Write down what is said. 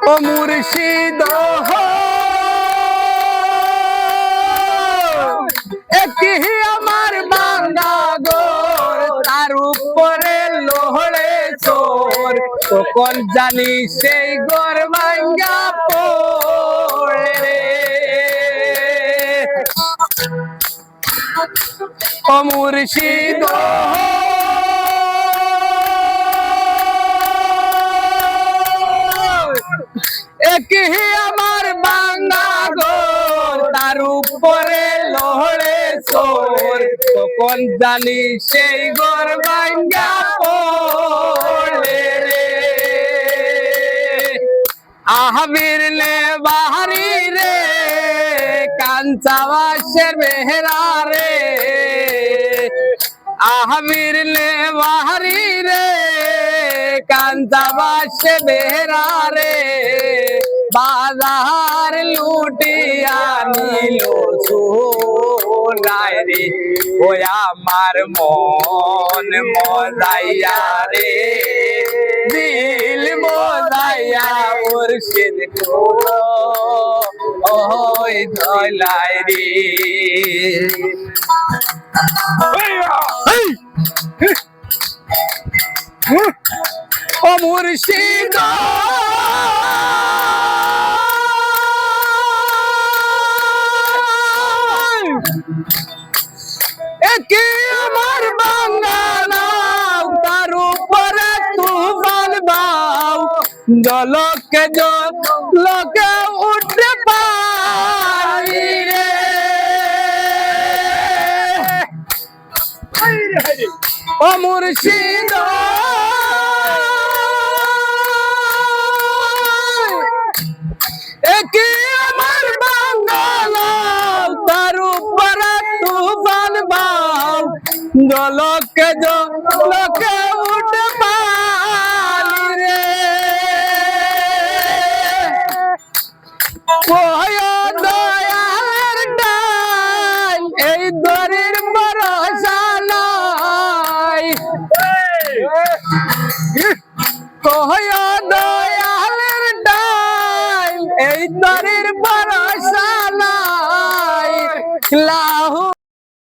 ও মুর্শিদ একই আমার বান্দা গোর তার উপরে লোহড়ে চোর কখন জানি সেই গোর ভাঙ্গা পড়ে রে ও মুর্শিদ একই আমার বাংলা গোর তার উপরে লোহড়ে চোর তখন জানি সেই গোর ভাঙ্গা পড়ে রে আহাবির নে বাহারি রে কাঞ্চাবাসের মেহরা রে আহাবির নে বাহারি রে কাঞ্চাবাসে মেহরা রে বাজার লুটিয়া নিল সোনায় রে ও আমার মন মজাইয়া রে দিল মজাইয়া মুর্শিদ গুলো ওই ধলাই রে ও মুর্শিদ একই আমার বাংলাও তার উপরে তুফান বাও জলকে জলকে উঠতে পারি রে ও মুর্শিদ একই আমার বাংলাও তার উপরে তুফান বাও জলকে জলকে উঠতে পারি রে ওয় দয়ালের ডাল এই দরের ভরসা নাই কয় দয়ালের ডাল এই দরের